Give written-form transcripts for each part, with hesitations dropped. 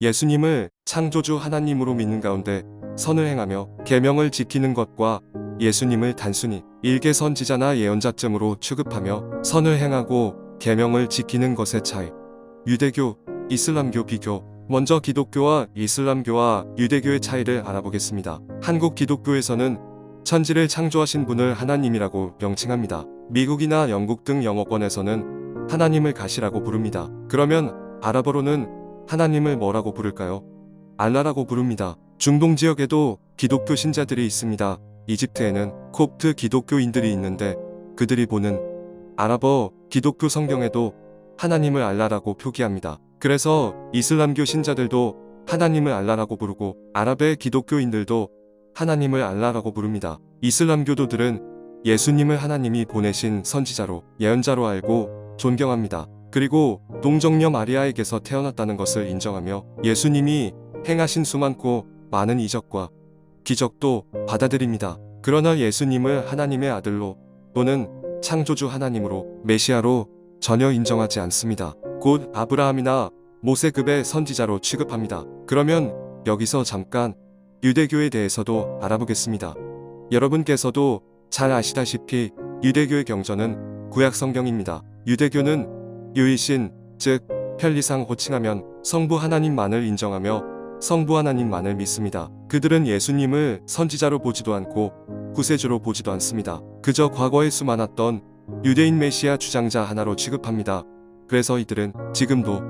예수님을 창조주 하나님으로 믿는 가운데 선을 행하며 계명을 지키는 것과 예수님을 단순히 일개 선지자나 예언자쯤으로 취급하며 선을 행하고 계명을 지키는 것의 차이. 유대교, 이슬람교 비교. 먼저 기독교와 이슬람교와 유대교의 차이를 알아보겠습니다. 한국 기독교에서는 천지를 창조하신 분을 하나님이라고 명칭합니다. 미국이나 영국 등 영어권에서는 하나님을 가시라고 부릅니다. 그러면 아랍어로는 하나님을 뭐라고 부를까요? 알라라고 부릅니다. 중동 지역에도 기독교 신자들이 있습니다. 이집트에는 콥트 기독교인들이 있는데 그들이 보는 아랍어 기독교 성경에도 하나님을 알라라고 표기합니다. 그래서 이슬람교 신자들도 하나님을 알라라고 부르고 아랍의 기독교인들도 하나님을 알라라고 부릅니다. 이슬람교도들은 예수님을 하나님이 보내신 선지자로 예언자로 알고 존경합니다. 그리고 동정녀 마리아에게서 태어났다는 것을 인정하며 예수님이 행하신 수많고 많은 이적과 기적도 받아들입니다. 그러나 예수님을 하나님의 아들로 또는 창조주 하나님으로 메시아로 전혀 인정하지 않습니다. 곧 아브라함이나 모세급의 선지자로 취급합니다. 그러면 여기서 잠깐 유대교에 대해서도 알아보겠습니다. 여러분께서도 잘 아시다시피 유대교의 경전은 구약 성경입니다. 유대교는 유일신, 즉 편리상 호칭하면 성부 하나님만을 인정하며 성부 하나님만을 믿습니다. 그들은 예수님을 선지자로 보지도 않고 구세주로 보지도 않습니다. 그저 과거에 수많았던 유대인 메시아 주장자 하나로 취급합니다. 그래서 이들은 지금도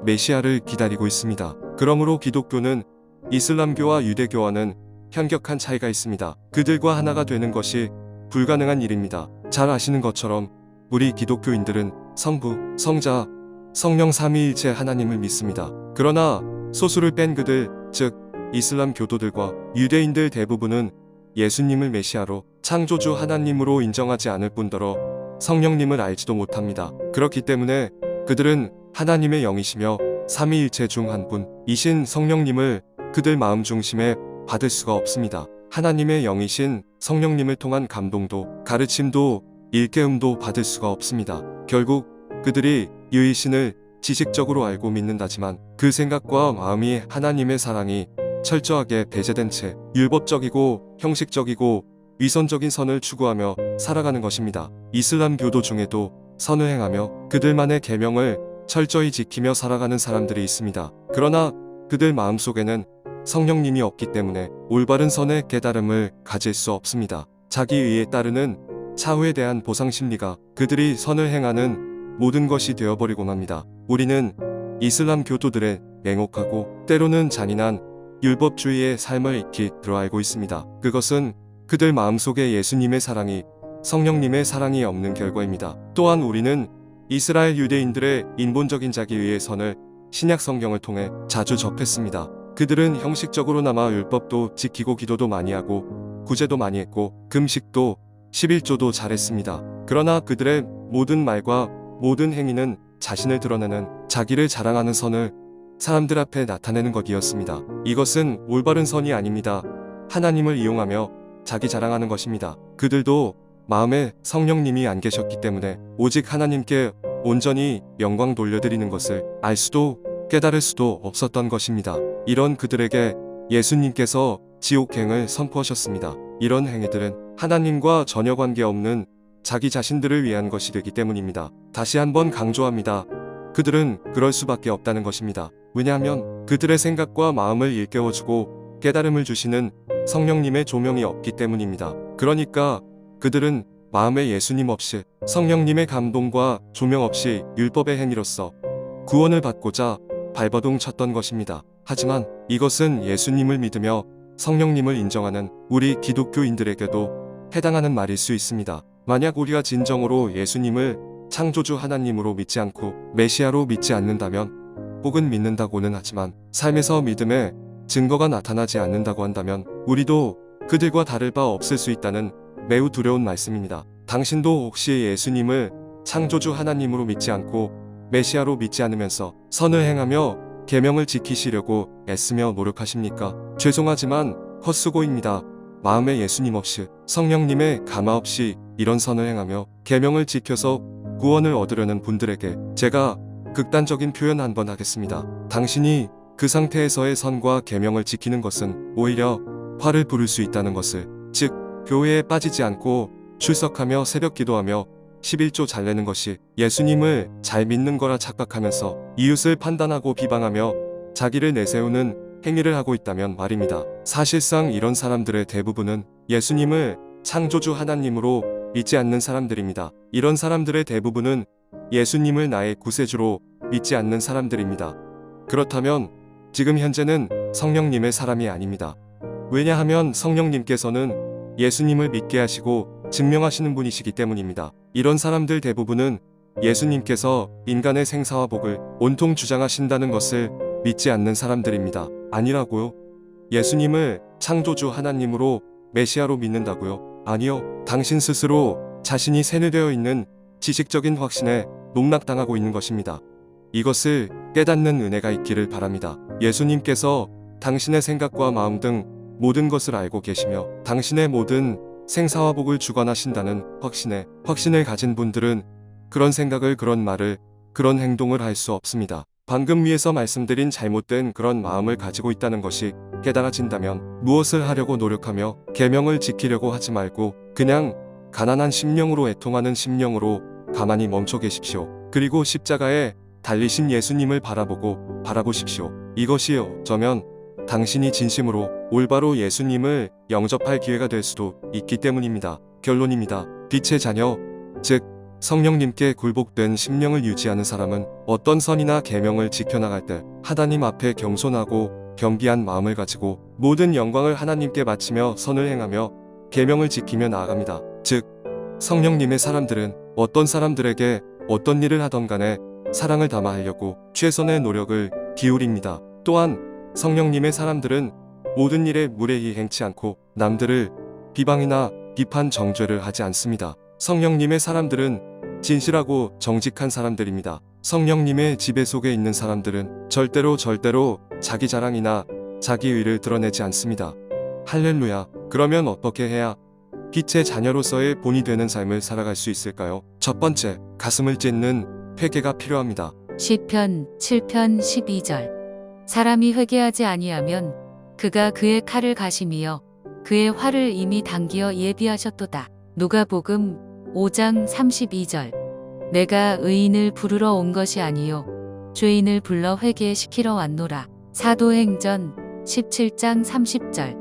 메시아를 기다리고 있습니다. 그러므로 기독교는 이슬람교와 유대교와는 현격한 차이가 있습니다. 그들과 하나가 되는 것이 불가능한 일입니다. 잘 아시는 것처럼 우리 기독교인들은 성부, 성자, 성령 삼위일체 하나님을 믿습니다. 그러나 소수를 뺀 그들, 즉 이슬람 교도들과 유대인들 대부분은 예수님을 메시아로 창조주 하나님으로 인정하지 않을 뿐더러 성령님을 알지도 못합니다. 그렇기 때문에 그들은 하나님의 영이시며 삼위일체 중 한 분이신 성령님을 그들 마음 중심에 받을 수가 없습니다. 하나님의 영이신 성령님을 통한 감동도 가르침도 일깨움도 받을 수가 없습니다. 결국 그들이 유일신을 지식적으로 알고 믿는다지만 그 생각과 마음이 하나님의 사랑이 철저하게 배제된 채 율법적이고 형식적이고 위선적인 선을 추구하며 살아가는 것입니다. 이슬람 교도 중에도 선을 행하며 그들만의 계명을 철저히 지키며 살아가는 사람들이 있습니다. 그러나 그들 마음속에는 성령님이 없기 때문에 올바른 선의 깨달음을 가질 수 없습니다. 자기 의에 따르는 차후에 대한 보상심리가 그들이 선을 행하는 모든 것이 되어버리곤 합니다. 우리는 이슬람 교도들의 냉혹하고 때로는 잔인한 율법주의의 삶을 익히 들어 알고 있습니다. 그것은 그들 마음속에 예수님의 사랑이 성령님의 사랑이 없는 결과입니다. 또한 우리는 이스라엘 유대인들의 인본적인 자기의의 선을 신약 성경을 통해 자주 접했습니다. 그들은 형식적으로나마 율법도 지키고 기도도 많이 하고 구제도 많이 했고 금식도 11조도 잘했습니다. 그러나 그들의 모든 말과 모든 행위는 자신을 드러내는 자기를 자랑하는 선을 사람들 앞에 나타내는 것이었습니다. 이것은 올바른 선이 아닙니다. 하나님을 이용하며 자기 자랑하는 것입니다. 그들도 마음에 성령님이 안 계셨기 때문에 오직 하나님께 온전히 영광 돌려드리는 것을 알 수도 깨달을 수도 없었던 것입니다. 이런 그들에게 예수님께서 지옥행을 선포하셨습니다. 이런 행위들은 하나님과 전혀 관계없는 자기 자신들을 위한 것이 되기 때문입니다. 다시 한번 강조합니다. 그들은 그럴 수밖에 없다는 것입니다. 왜냐하면 그들의 생각과 마음을 일깨워주고 깨달음을 주시는 성령님의 조명이 없기 때문입니다. 그러니까 그들은 마음에 예수님 없이 성령님의 감동과 조명 없이 율법의 행위로서 구원을 받고자 발버둥 쳤던 것입니다. 하지만 이것은 예수님을 믿으며 성령님을 인정하는 우리 기독교인들에게도 해당하는 말일 수 있습니다. 만약 우리가 진정으로 예수님을 창조주 하나님으로 믿지 않고 메시아로 믿지 않는다면, 혹은 믿는다고는 하지만 삶에서 믿음의 증거가 나타나지 않는다고 한다면 우리도 그들과 다를 바 없을 수 있다는 매우 두려운 말씀입니다. 당신도 혹시 예수님을 창조주 하나님으로 믿지 않고 메시아로 믿지 않으면서 선을 행하며 계명을 지키시려고 애쓰며 노력하십니까? 죄송하지만 헛수고입니다. 마음에 예수님 없이 성령님의 감화 없이 이런 선을 행하며 계명을 지켜서 구원을 얻으려는 분들에게 제가 극단적인 표현 한번 하겠습니다. 당신이 그 상태에서의 선과 계명을 지키는 것은 오히려 화를 부를 수 있다는 것을, 즉 교회에 빠지지 않고 출석하며 새벽 기도하며 11조 잘 내는 것이 예수님을 잘 믿는 거라 착각하면서 이웃을 판단하고 비방하며 자기를 내세우는 행위를 하고 있다면 말입니다. 사실상 이런 사람들의 대부분은 예수님을 창조주 하나님으로 믿지 않는 사람들입니다. 이런 사람들의 대부분은 예수님을 나의 구세주로 믿지 않는 사람들입니다. 그렇다면 지금 현재는 성령님의 사람이 아닙니다. 왜냐하면 성령님께서는 예수님을 믿게 하시고 증명하시는 분이시기 때문입니다. 이런 사람들 대부분은 예수님께서 인간의 생사와 복을 온통 주장하신다는 것을 믿지 않는 사람들입니다. 아니라고요? 예수님을 창조주 하나님으로 메시아로 믿는다고요? 아니요. 당신 스스로 자신이 세뇌되어 있는 지식적인 확신에 농락당하고 있는 것입니다. 이것을 깨닫는 은혜가 있기를 바랍니다. 예수님께서 당신의 생각과 마음 등 모든 것을 알고 계시며 당신의 모든 생사와 복을 주관하신다는 확신을 가진 분들은 그런 생각을, 그런 말을, 그런 행동을 할 수 없습니다. 방금 위에서 말씀드린 잘못된 그런 마음을 가지고 있다는 것이 깨달아진다면 무엇을 하려고 노력하며 계명을 지키려고 하지 말고 그냥 가난한 심령으로, 애통하는 심령으로 가만히 멈춰 계십시오. 그리고 십자가에 달리신 예수님을 바라보십시오. 이것이 어쩌면 당신이 진심으로 올바로 예수님을 영접할 기회가 될 수도 있기 때문입니다. 결론입니다. 빛의 자녀, 즉 성령님께 굴복된 심령을 유지하는 사람은 어떤 선이나 계명을 지켜나갈 때 하나님 앞에 겸손하고 겸비한 마음을 가지고 모든 영광을 하나님께 바치며 선을 행하며 계명을 지키며 나아갑니다. 즉 성령님의 사람들은 어떤 사람들에게 어떤 일을 하던 간에 사랑을 담아하려고 최선의 노력을 기울입니다. 또한 성령님의 사람들은 모든 일에 무례히 행치 않고 남들을 비방이나 비판 정죄를 하지 않습니다. 성령님의 사람들은 진실하고 정직한 사람들입니다. 성령님의 지배 속에 있는 사람들은 절대로 자기 자랑이나 자기 의를 드러내지 않습니다. 할렐루야. 그러면 어떻게 해야 빛의 자녀로서의 본이 되는 삶을 살아갈 수 있을까요? 첫 번째, 가슴을 찢는 회개가 필요합니다. 시편 7편 12절. 사람이 회개하지 아니하면 그가 그의 칼을 가시미여 그의 활을 이미 당기어 예비하셨도다. 누가복음 5장 32절. 내가 의인을 부르러 온 것이 아니요 죄인을 불러 회개시키러 왔노라. 사도행전 17장 30절.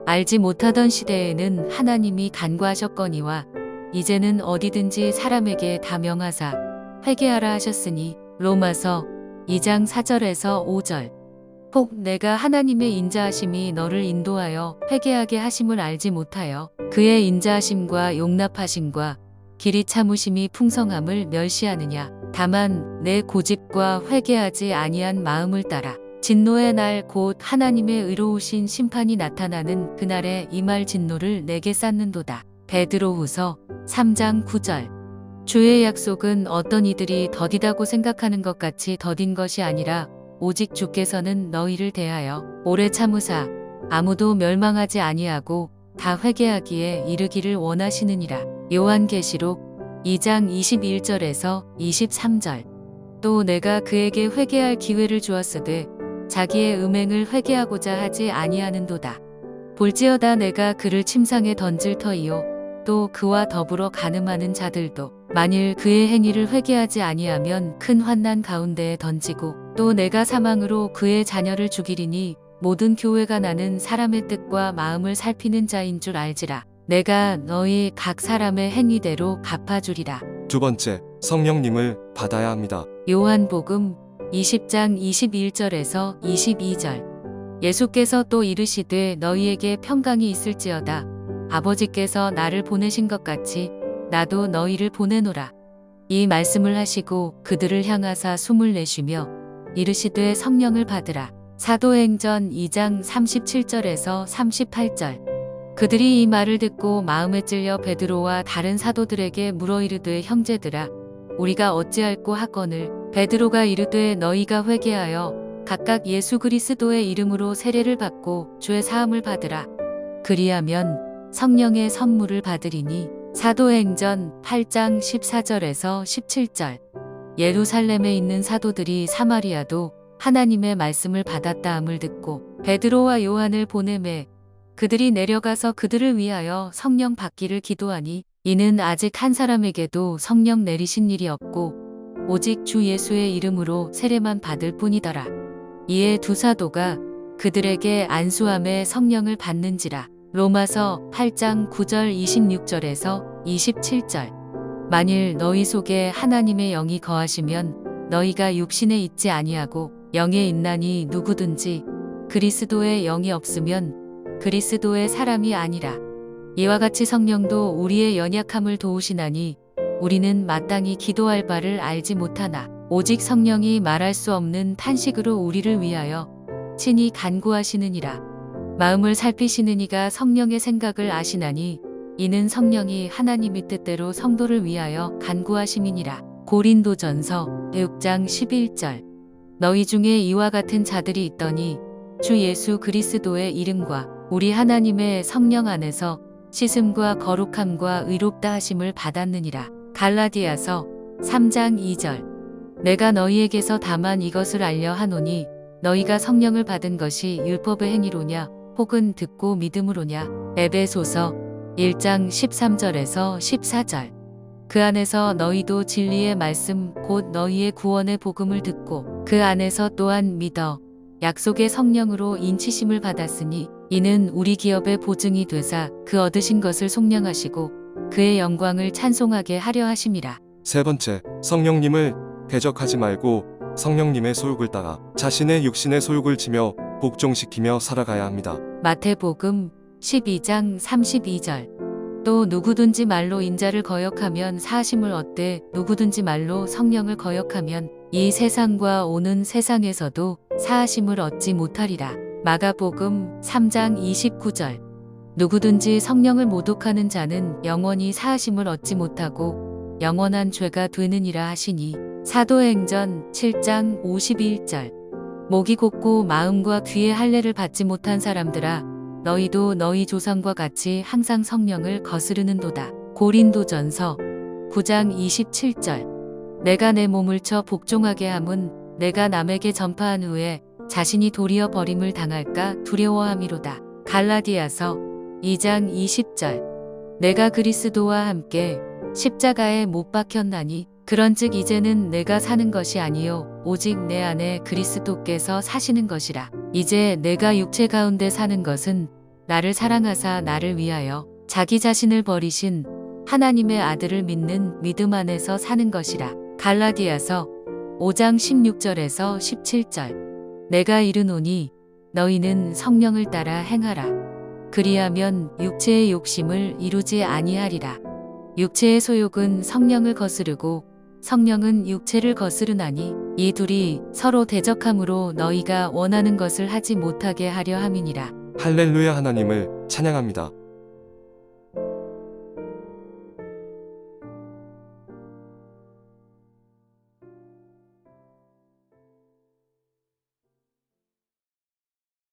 알지 못하던 시대에는 하나님이 간구하셨거니와 이제는 어디든지 사람에게 다 명하사 회개하라 하셨으니 로마서 2장 4절에서 5절. 혹 내가 하나님의 인자하심이 너를 인도하여 회개하게 하심을 알지 못하여 그의 인자하심과 용납하심과 길이 참으심이 풍성함을 멸시하느냐. 다만 내 고집과 회개하지 아니한 마음을 따라 진노의 날 곧 하나님의 의로우신 심판이 나타나는 그날에 임할 진노를 내게 쌓는도다. 베드로후서 3장 9절. 주의 약속은 어떤 이들이 더디다고 생각하는 것 같이 더딘 것이 아니라 오직 주께서는 너희를 대하여 오래 참으사 아무도 멸망하지 아니하고 다 회개하기에 이르기를 원하시느니라. 요한계시록 2장 21절에서 23절. 또 내가 그에게 회개할 기회를 주었으되 자기의 음행을 회개하고자 하지 아니하는도다. 볼지어다 내가 그를 침상에 던질 터이요 또 그와 더불어 간음하는 자들도 만일 그의 행위를 회개하지 아니하면 큰 환난 가운데에 던지고 또 내가 사망으로 그의 자녀를 죽이리니 모든 교회가 나는 사람의 뜻과 마음을 살피는 자인 줄 알지라. 내가 너희 각 사람의 행위대로 갚아주리라. 두 번째, 성령님을 받아야 합니다. 요한복음 20장 21절에서 22절. 예수께서 또 이르시되 너희에게 평강이 있을지어다. 아버지께서 나를 보내신 것 같이 나도 너희를 보내노라. 이 말씀을 하시고 그들을 향하사 숨을 내쉬며 이르시되 성령을 받으라. 사도행전 2장 37절에서 38절. 그들이 이 말을 듣고 마음에 찔려 베드로와 다른 사도들에게 물어 이르되 형제들아 우리가 어찌할꼬 하거늘. 베드로가 이르되 너희가 회개하여 각각 예수 그리스도의 이름으로 세례를 받고 죄 사함을 받으라. 그리하면 성령의 선물을 받으리니. 사도행전 8장 14절에서 17절. 예루살렘에 있는 사도들이 사마리아도 하나님의 말씀을 받았다함을 듣고 베드로와 요한을 보내매 그들이 내려가서 그들을 위하여 성령 받기를 기도하니 이는 아직 한 사람에게도 성령 내리신 일이 없고 오직 주 예수의 이름으로 세례만 받을 뿐이더라. 이에 두 사도가 그들에게 안수함에 성령을 받는지라. 로마서 8장 9절 26절에서 27절. 만일 너희 속에 하나님의 영이 거하시면 너희가 육신에 있지 아니하고 영에 있나니 누구든지 그리스도의 영이 없으면 그리스도의 사람이 아니라. 이와 같이 성령도 우리의 연약함을 도우시나니 우리는 마땅히 기도할 바를 알지 못하나 오직 성령이 말할 수 없는 탄식으로 우리를 위하여 친히 간구하시느니라. 마음을 살피시는 이가 성령의 생각을 아시나니 이는 성령이 하나님의 뜻대로 성도를 위하여 간구하심이니라. 고린도전서 6장 11절. 너희 중에 이와 같은 자들이 있더니 주 예수 그리스도의 이름과 우리 하나님의 성령 안에서 씻음과 거룩함과 의롭다 하심을 받았느니라. 갈라디아서 3장 2절. 내가 너희에게서 다만 이것을 알려 하노니 너희가 성령을 받은 것이 율법의 행위로냐 혹은 듣고 믿음으로냐. 에베소서 1장 13절에서 14절. 그 안에서 너희도 진리의 말씀 곧 너희의 구원의 복음을 듣고 그 안에서 또한 믿어 약속의 성령으로 인치심을 받았으니 이는 우리 기업의 보증이 되사 그 얻으신 것을 속량하시고 그의 영광을 찬송하게 하려 하심이라. 세 번째, 성령님을 대적하지 말고 성령님의 소욕을 따라 자신의 육신의 소욕을 지며 복종시키며 살아가야 합니다. 마태복음 12장 32절. 또 누구든지 말로 인자를 거역하면 사하심을 얻되 누구든지 말로 성령을 거역하면 이 세상과 오는 세상에서도 사하심을 얻지 못하리라. 마가복음 3장 29절. 누구든지 성령을 모독하는 자는 영원히 사하심을 얻지 못하고 영원한 죄가 되느니라 하시니. 사도행전 7장 51절. 목이 곧고 마음과 귀의 할례를 받지 못한 사람들아 너희도 너희 조상과 같이 항상 성령을 거스르는도다. 고린도전서 9장 27절. 내가 내 몸을 쳐 복종하게 함은 내가 남에게 전파한 후에 자신이 도리어 버림을 당할까 두려워함이로다. 갈라디아서 2장 20절. 내가 그리스도와 함께 십자가에 못 박혔나니 그런즉 이제는 내가 사는 것이 아니요 오직 내 안에 그리스도께서 사시는 것이라. 이제 내가 육체 가운데 사는 것은 나를 사랑하사 나를 위하여 자기 자신을 버리신 하나님의 아들을 믿는 믿음 안에서 사는 것이라. 갈라디아서 5장 16절에서 17절. 내가 이르노니 너희는 성령을 따라 행하라. 그리하면 육체의 욕심을 이루지 아니하리라. 육체의 소욕은 성령을 거스르고 성령은 육체를 거스르나니 이 둘이 서로 대적함으로 너희가 원하는 것을 하지 못하게 하려 함이니라. 할렐루야. 하나님을 찬양합니다.